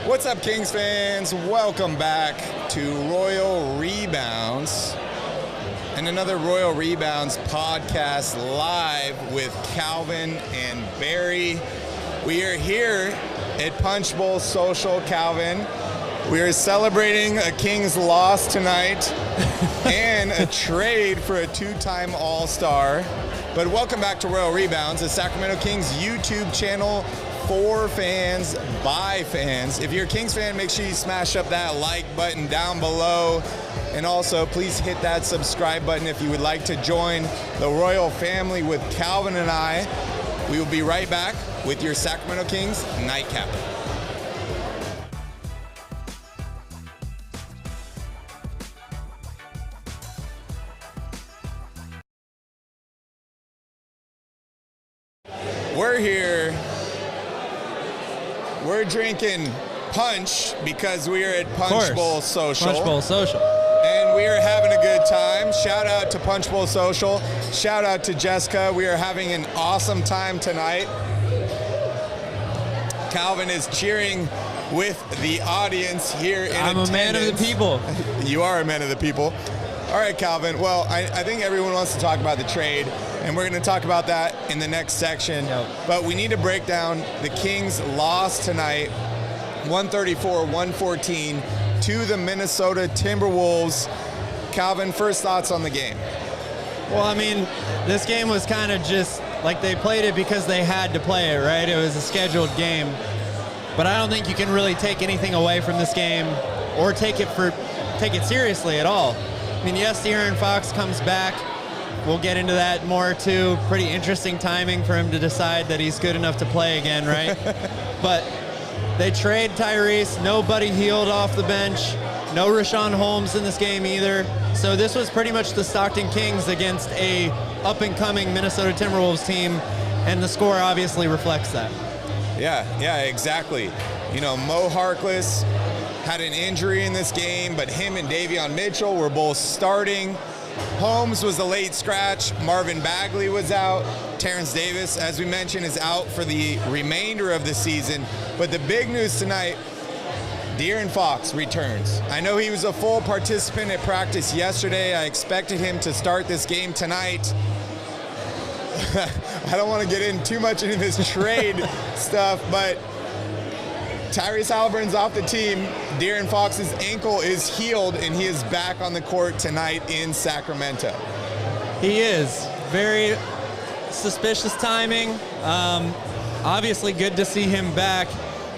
What's up, Kings fans? Welcome back to Royal Rebounds and another Royal Rebounds podcast live with Calvin and Barry. We are here at Punchbowl Social, Calvin. We are celebrating a Kings loss tonight and a trade for a two-time AllStar. But welcome back to Royal Rebounds, the Sacramento Kings YouTube channel for fans, by fans. If you're a Kings fan, make sure you smash up that like button down below. And also, please hit that subscribe button if you would like to join the Royal family with Calvin and I. We will be right back with your Sacramento Kings Nightcap. We're here. We're drinking punch because we are at Punchbowl Social. Punchbowl Social. And we are having a good time. Shout out to Punchbowl Social. Shout out to Jessica. We are having an awesome time tonight. Calvin is cheering with the audience here in attendance. I'm a man of the people. You are a man of the people. All right, Calvin. Well, I think everyone wants to talk about the trade, and we're going to talk about that in the next section. Yep. But we need to break down the Kings' loss tonight, 134-114, to the Minnesota Timberwolves. Calvin, first thoughts on the game? Well, I mean, this game was kind of just like they played it because they had to play it, right? It was a scheduled game. But I don't think you can really take anything away from this game or take it seriously at all. I mean, yes, DeAaron Fox comes back. We'll get into that more, too. Pretty interesting timing for him to decide that he's good enough to play again, right? But they trade Tyrese. Nobody healed off the bench. No Rashawn Holmes in this game either. So this was pretty much the Stockton Kings against a up-and-coming Minnesota Timberwolves team, and the score obviously reflects that. Yeah, exactly. You know, Mo Harkless had an injury in this game, but him and Daveon Mitchell were both starting. Holmes was a late scratch. Marvin Bagley was out. Terrence Davis, as we mentioned, is out for the remainder of the season. But the big news tonight, DeAaron Fox returns. I know he was a full participant at practice yesterday. I expected him to start this game tonight. I don't want to get in too much into this trade stuff, but Tyrese Haliburton's off the team. DeAaron Fox's ankle is healed, and he is back on the court tonight in Sacramento. He is. Very suspicious timing. Obviously good to see him back.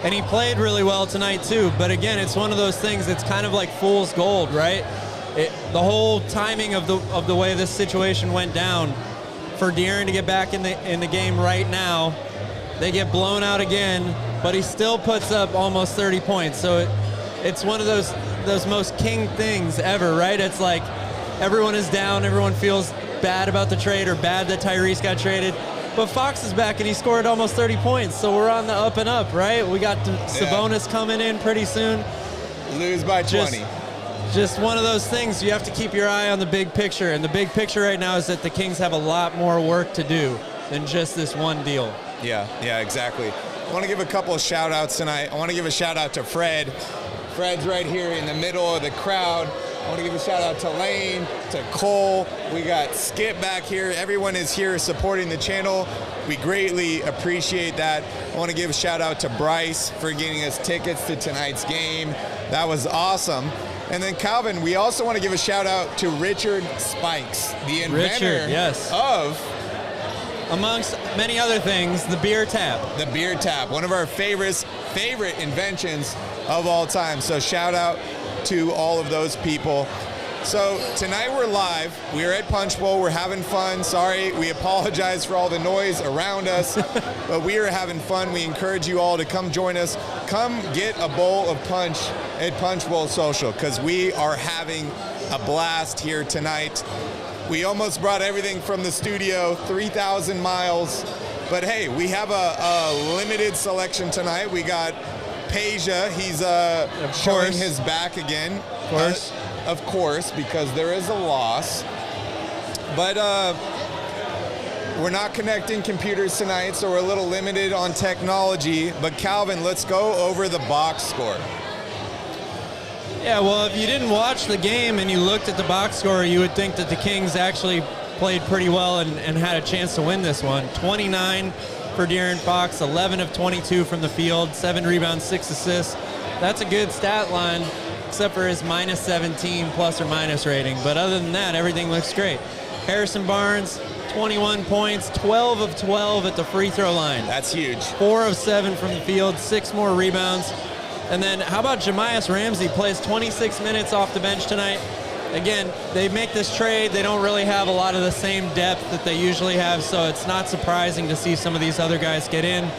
And he played really well tonight, too. But again, it's one of those things, it's kind of like fool's gold, right? The whole timing of the way this situation went down, for DeAaron to get back in the game right now, they get blown out again, but he still puts up almost 30 points. So it's one of those most king things ever, right? It's like everyone is down, everyone feels bad about the trade or bad that Tyrese got traded. But Fox is back and he scored almost 30 points, so we're on the up and up, right? We got Sabonis coming in pretty soon. Lose by 20. Just one of those things, you have to keep your eye on the big picture. And the big picture right now is that the Kings have a lot more work to do than just this one deal. Yeah, exactly. I want to give a couple of shout-outs tonight. I want to give a shout-out to Fred. Fred's right here in the middle of the crowd. I want to give a shout-out to Lane, to Cole. We got Skip back here. Everyone is here supporting the channel. We greatly appreciate that. I want to give a shout-out to Bryce for getting us tickets to tonight's game. That was awesome. And then, Calvin, we also want to give a shout-out to Richard Spikes, the inventor of, amongst many other things, the beer tap. The beer tap, one of our favorite inventions of all time. So shout out to all of those people. So tonight we're live. We're at Punchbowl. We're having fun. Sorry, we apologize for all the noise around us, but we are having fun. We encourage you all to come join us. Come get a bowl of punch at Punchbowl Social, because we are having a blast here tonight. We almost brought everything from the studio, 3,000 miles. But hey, we have a limited selection tonight. We got Peja. He's showing his back again. Of course, because there is a loss. But we're not connecting computers tonight, so we're a little limited on technology. But Calvin, let's go over the box score. Yeah, well, if you didn't watch the game and you looked at the box score, you would think that the Kings actually played pretty well and had a chance to win this one. 29 for DeAaron Fox, 11 of 22 from the field, 7 rebounds, 6 assists. That's a good stat line, except for his minus 17 plus or minus rating. But other than that, everything looks great. Harrison Barnes, 21 points, 12 of 12 at the free throw line. That's huge. 4 of 7 from the field, 6 more rebounds. And then how about Jamias Ramsey, plays 26 minutes off the bench tonight. Again, they make this trade. They don't really have a lot of the same depth that they usually have, so it's not surprising to see some of these other guys get in.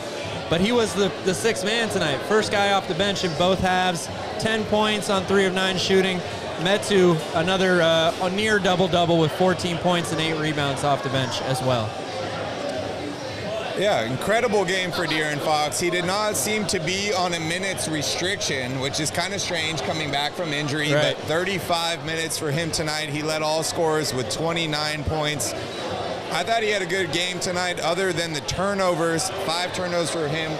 But he was the sixth man tonight. First guy off the bench in both halves. 10 points on 3 of 9 shooting. Metu, another a near double-double with 14 points and 8 rebounds off the bench as well. Yeah, incredible game for DeAaron Fox. He did not seem to be on a minutes restriction, which is kind of strange coming back from injury, right. But 35 minutes for him tonight. He led all scorers with 29 points. I thought he had a good game tonight other than the turnovers. 5 turnovers for him,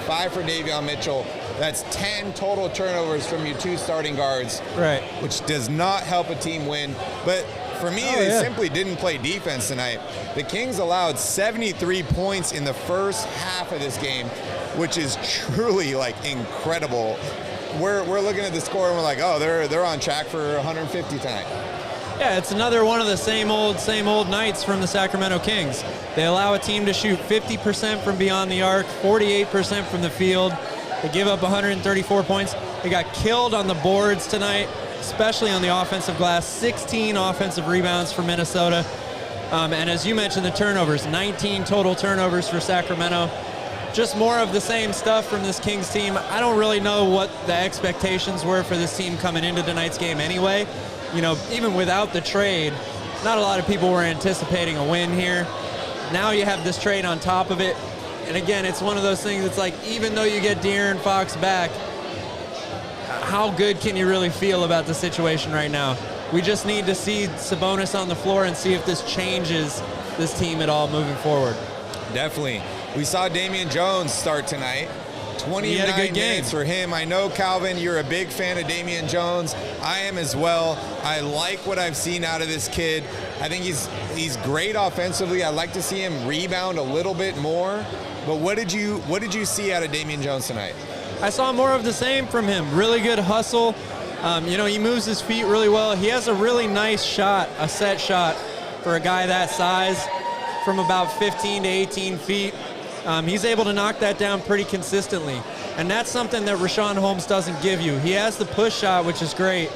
5 for Daveon Mitchell. That's 10 total turnovers from your 2 starting guards, right? Which does not help a team win. But for me, they simply didn't play defense tonight. The Kings allowed 73 points in the first half of this game, which is truly like incredible. We're looking at the score and we're like, oh, they're on track for 150 tonight. Yeah, it's another one of the same old nights from the Sacramento Kings. They allow a team to shoot 50% from beyond the arc, 48% from the field. They give up 134 points. They got killed on the boards tonight, especially on the offensive glass. 16 offensive rebounds for Minnesota. And as you mentioned, the turnovers, 19 total turnovers for Sacramento. Just more of the same stuff from this Kings team. I don't really know what the expectations were for this team coming into tonight's game anyway. You know, even without the trade, not a lot of people were anticipating a win here. Now you have this trade on top of it. And again, it's one of those things, it's like, even though you get DeAaron Fox back, how good can you really feel about the situation right now? We just need to see Sabonis on the floor and see if this changes this team at all moving forward. Definitely. We saw Damian Jones start tonight. 29 minutes for him. I know, Calvin, you're a big fan of Damian Jones. I am as well. I like what I've seen out of this kid. I think he's great offensively. I'd like to see him rebound a little bit more. But what did you see out of Damian Jones tonight? I saw more of the same from him. Really good hustle. You know, he moves his feet really well. He has a really nice shot, a set shot for a guy that size from about 15 to 18 feet. He's able to knock that down pretty consistently. And that's something that Richaun Holmes doesn't give you. He has the push shot, which is great,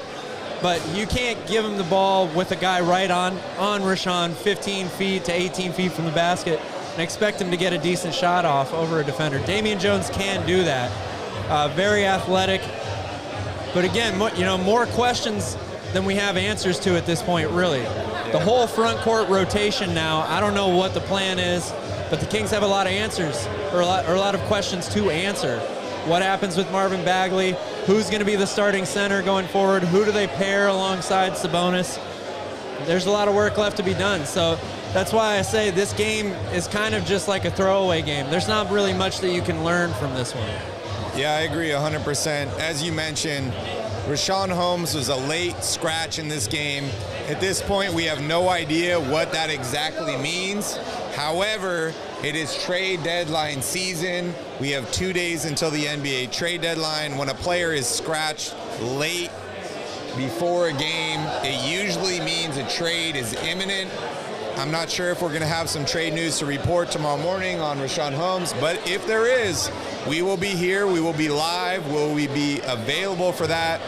but you can't give him the ball with a guy right on Richaun 15 feet to 18 feet from the basket and expect him to get a decent shot off over a defender. Damian Jones can do that. Very athletic. But again, more questions than we have answers to at this point, really. The whole front court rotation now, I don't know what the plan is, but the Kings have a lot of answers, or a lot of questions to answer. What happens with Marvin Bagley? Who's going to be the starting center going forward? Who do they pair alongside Sabonis? There's a lot of work left to be done. So that's why I say this game is kind of just like a throwaway game. There's not really much that you can learn from this one. Yeah, I agree 100%. As you mentioned, Richaun Holmes was a late scratch in this game. At this point, we have no idea what that exactly means. However, it is trade deadline season. We have 2 days until the NBA trade deadline. When a player is scratched late before a game, it usually means a trade is imminent. I'm not sure if we're going to have some trade news to report tomorrow morning on Richaun Holmes, but if there is, we will be here. We will be live. Will we be available for that?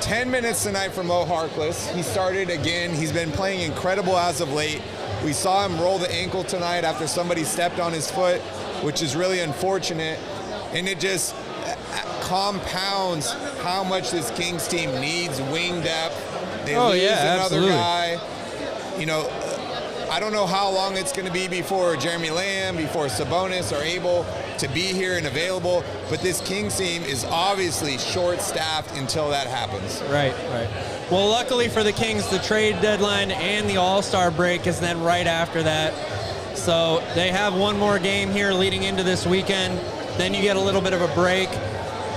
10 minutes tonight for Mo Harkless. He started again. He's been playing incredible as of late. We saw him roll the ankle tonight after somebody stepped on his foot, which is really unfortunate. And it just compounds how much this Kings team needs wing depth. They lose another guy. You know, I don't know how long it's going to be before Jeremy Lamb, before Sabonis are able to be here and available, but this Kings team is obviously short-staffed until that happens. Right. Well, luckily for the Kings, the trade deadline and the AllStar break is then right after that. So they have one more game here leading into this weekend. Then you get a little bit of a break.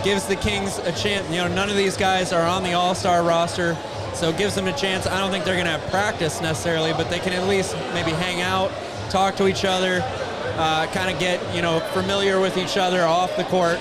Gives the Kings a chance. None of these guys are on the All-Star roster, so it gives them a chance. I don't think they're going to have practice necessarily, but they can at least maybe hang out, talk to each other, kind of get familiar with each other off the court.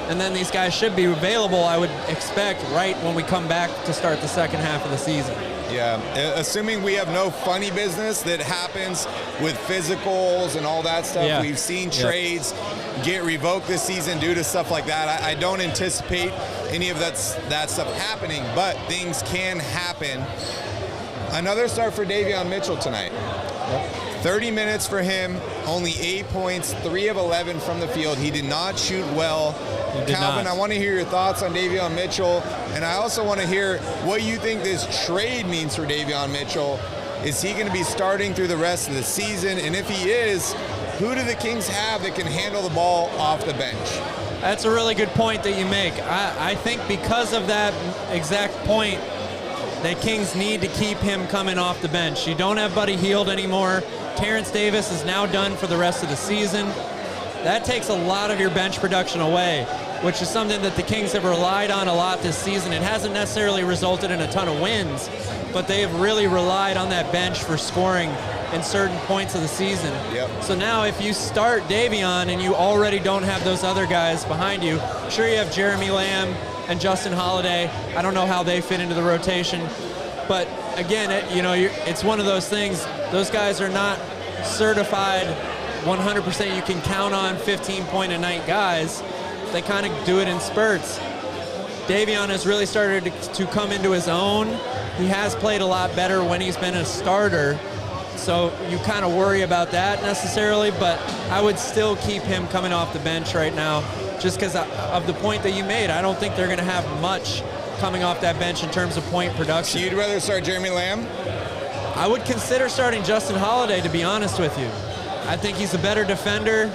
And then these guys should be available, I would expect, right when we come back to start the second half of the season. Yeah, assuming we have no funny business that happens with physicals and all that stuff. Yeah. We've seen trades get revoked this season due to stuff like that. I don't anticipate any of that stuff happening, but things can happen. Another start for Daveon Mitchell tonight. 30 minutes for him, only 8 points, 3 of 11 from the field. He did not shoot well. Calvin, I want to hear your thoughts on Daveon Mitchell, and I also want to hear what you think this trade means for Daveon Mitchell. Is he going to be starting through the rest of the season? And if he is, who do the Kings have that can handle the ball off the bench? That's a really good point that you make. I think because of that exact point, the Kings need to keep him coming off the bench. You don't have Buddy Hield anymore. Terrence Davis is now done for the rest of the season. That takes a lot of your bench production away, which is something that the Kings have relied on a lot this season. It hasn't necessarily resulted in a ton of wins, but they have really relied on that bench for scoring in certain points of the season. Yep. So now if you start Daveon and you already don't have those other guys behind you, sure you have Jeremy Lamb and Justin Holiday. I don't know how they fit into the rotation, but again, it's one of those things. Those guys are not certified 100% you can count on 15-point-a-night guys. They kind of do it in spurts. Daveon has really started to come into his own. He has played a lot better when he's been a starter, so you kind of worry about that necessarily, but I would still keep him coming off the bench right now just because of the point that you made. I don't think they're going to have much coming off that bench in terms of point production. So you'd rather start Jeremy Lamb? I would consider starting Justin Holiday, to be honest with you. I think he's a better defender.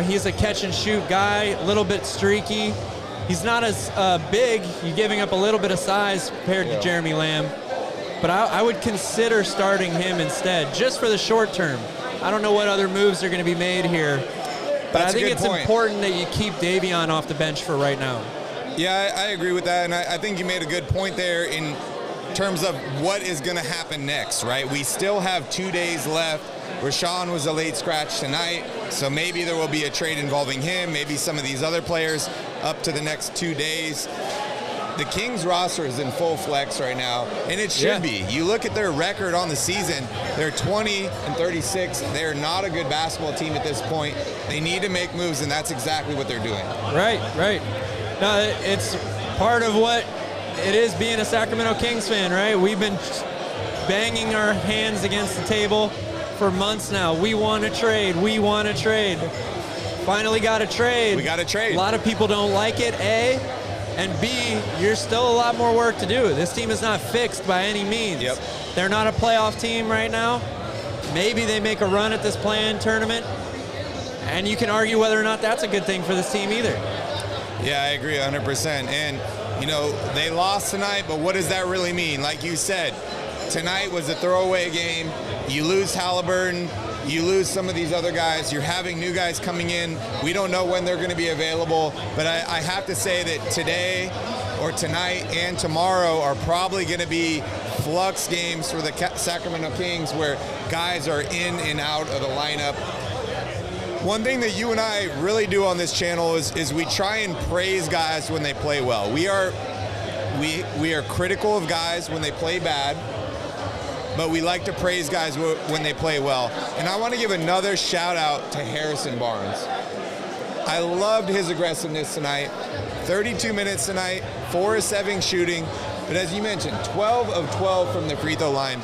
He's a catch-and-shoot guy, a little bit streaky. He's not as big. You're giving up a little bit of size compared to Jeremy Lamb. But I would consider starting him instead, just for the short term. I don't know what other moves are going to be made here. But I think it's important that you keep Daveon off the bench for right now. Yeah, I agree with that, and I think you made a good point there in terms of what is going to happen next, right? We still have 2 days left. Rashawn was a late scratch tonight, so maybe there will be a trade involving him, maybe some of these other players up to the next 2 days. The Kings roster is in full flex right now, and it should be. You look at their record on the season, they're 20-36. They're not a good basketball team at this point. They need to make moves, and that's exactly what they're doing. Right. No, it's part of what it is being a Sacramento Kings fan, right? We've been banging our hands against the table for months now. We want a trade. Finally got a trade. We got a trade. A lot of people don't like it, A. And B, you're still a lot more work to do. This team is not fixed by any means. Yep. They're not a playoff team right now. Maybe they make a run at this play-in tournament. And you can argue whether or not that's a good thing for this team either. Yeah, I agree 100%. And, they lost tonight, but what does that really mean? Like you said, tonight was a throwaway game. You lose Haliburton. You lose some of these other guys. You're having new guys coming in. We don't know when they're going to be available. But I have to say that today or tonight and tomorrow are probably going to be flux games for the Sacramento Kings where guys are in and out of the lineup. One thing that you and I really do on this channel is we try and praise guys when they play well. We are critical of guys when they play bad, but we like to praise guys when they play well. And I want to give another shout out to Harrison Barnes. I loved his aggressiveness tonight. 32 minutes tonight, 4 of 7 shooting, but as you mentioned, 12 of 12 from the free throw line.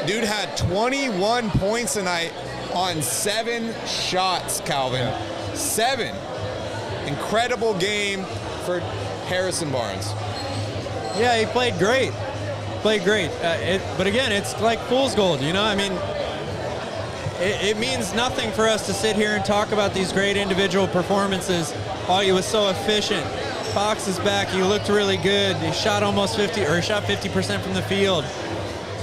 Dude had 21 points tonight on 7 shots, Calvin. 7. Incredible game for Harrison Barnes. Yeah, he played great. But again, it's like fool's gold, it means nothing for us to sit here and talk about these great individual performances. Oh, he was so efficient. Fox is back. He looked really good. He shot almost 50, or he shot 50% from the field.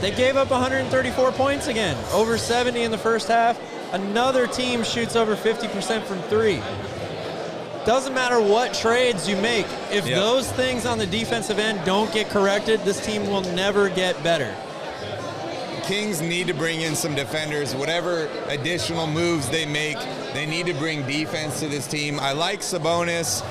They gave up 134 points again, over 70 in the first half. Another team shoots over 50% from three. Doesn't matter what trades you make. If those things on the defensive end don't get corrected, this team will never get better. Kings need to bring in some defenders. Whatever additional moves they make, they need to bring defense to this team. I like Sabonis.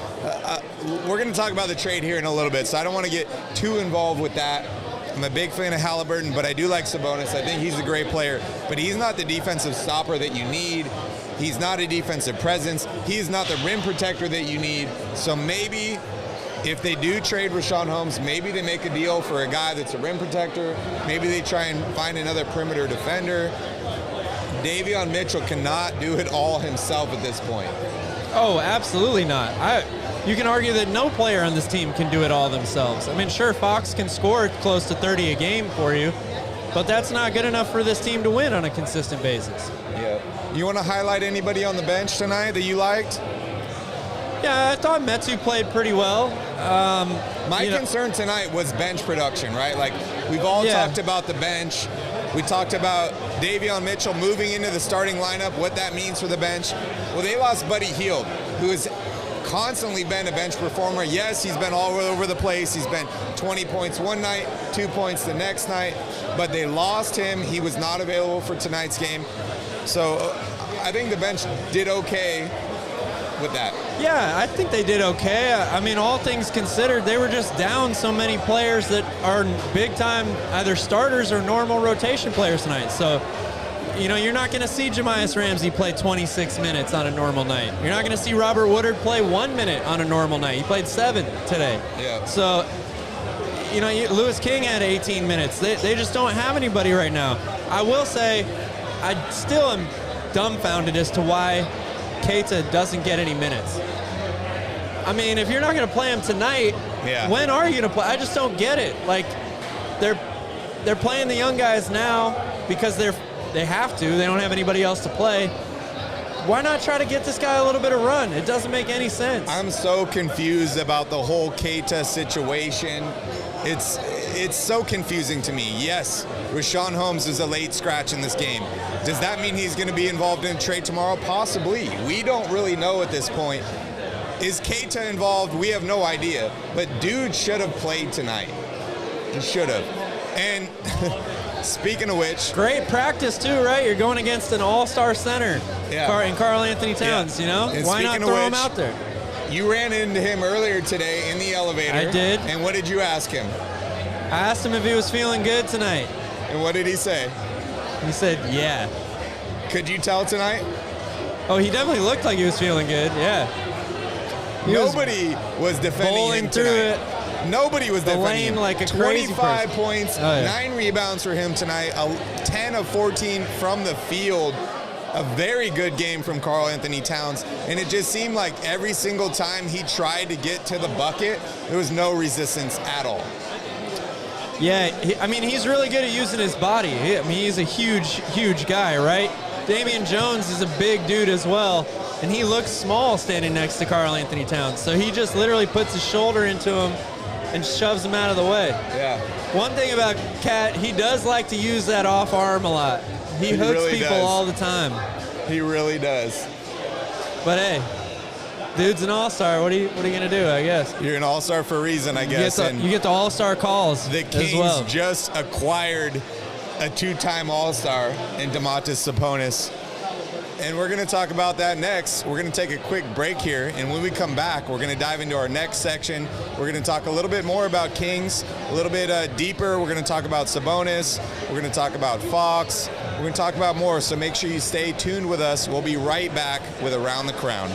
We're going to talk about the trade here in a little bit, so I don't want to get too involved with that. I'm a big fan of Haliburton, but I do like Sabonis. I think he's a great player, but he's not the defensive stopper that you need. He's not a defensive presence. He's not the rim protector that you need. So maybe if they do trade Richaun Holmes, maybe they make a deal for a guy that's a rim protector. Maybe they try and find another perimeter defender. Daveon Mitchell cannot do it all himself at this point. Oh, absolutely not. You can argue that no player on this team can do it all themselves. I mean, sure, Fox can score close to 30 a game for you, but that's not good enough for this team to win on a consistent basis. Yeah. You want to highlight anybody on the bench tonight that you liked? Yeah, I thought Metu played pretty well. My concern tonight was bench production, right? Like, we've all talked about the bench. We talked about Daveon Mitchell moving into the starting lineup, what that means for the bench. Well, they lost Buddy Hield, who has constantly been a bench performer. Yes, he's been all over the place. He's been 20 points one night, 2 points the next night, but they lost him. He was not available for tonight's game. So I think the bench did okay with that. Yeah, I think they did okay. I mean, all things considered, they were just down so many players that are big-time either starters or normal rotation players tonight. So, you're not going to see Jamias Ramsey play 26 minutes on a normal night. You're not going to see Robert Woodard play 1 minute on a normal night. He played 7 today. Yeah. So, Lewis King had 18 minutes. They just don't have anybody right now. I will say, I still am dumbfounded as to why Keita doesn't get any minutes. I mean, if you're not going to play him tonight, when are you going to play? I just don't get it. Like, they're playing the young guys now because they have to. They don't have anybody else to play. Why not try to get this guy a little bit of run? It doesn't make any sense. I'm so confused about the whole Keita situation. It's so confusing to me. Yes, Richaun Holmes is a late scratch in this game. Does that mean he's going to be involved in a trade tomorrow? Possibly. We don't really know at this point. Is Keita involved? We have no idea. But dude should have played tonight. He should have. And speaking of which, great practice too, right? You're going against an all-star center, and Karl Anthony Towns. And why not throw him out there? You ran into him earlier today in the elevator. I did. And what did you ask him? I asked him if he was feeling good tonight. And what did he say? He said, yeah. Could you tell tonight? Oh, he definitely looked like he was feeling good, yeah. Nobody was defending him tonight. Nobody was defending him. Like a 25 points, 9 rebounds for him tonight, 10 of 14 from the field. A very good game from Karl Anthony Towns. And it just seemed like every single time he tried to get to the bucket, there was no resistance at all. Yeah, he's really good at using his body. He's a huge guy, right? Damian Jones is a big dude as well, and he looks small standing next to Karl Anthony Towns. So he just literally puts his shoulder into him and shoves him out of the way. Yeah. One thing about Cat, he does like to use that off arm a lot. He hooks really people all the time. He really does. But hey, dude's an all-star. What are you gonna do? I guess you're an all-star for a reason. I guess you get the all-star calls. The Kings just acquired a 2-time all-star in Domantas Sabonis, and we're gonna talk about that next. We're gonna take a quick break here, and when we come back, we're gonna dive into our next section. We're gonna talk a little bit more about Kings, a little bit deeper. We're gonna talk about Sabonis. We're gonna talk about Fox. We're gonna talk about more. So make sure you stay tuned with us. We'll be right back with Around the Crown.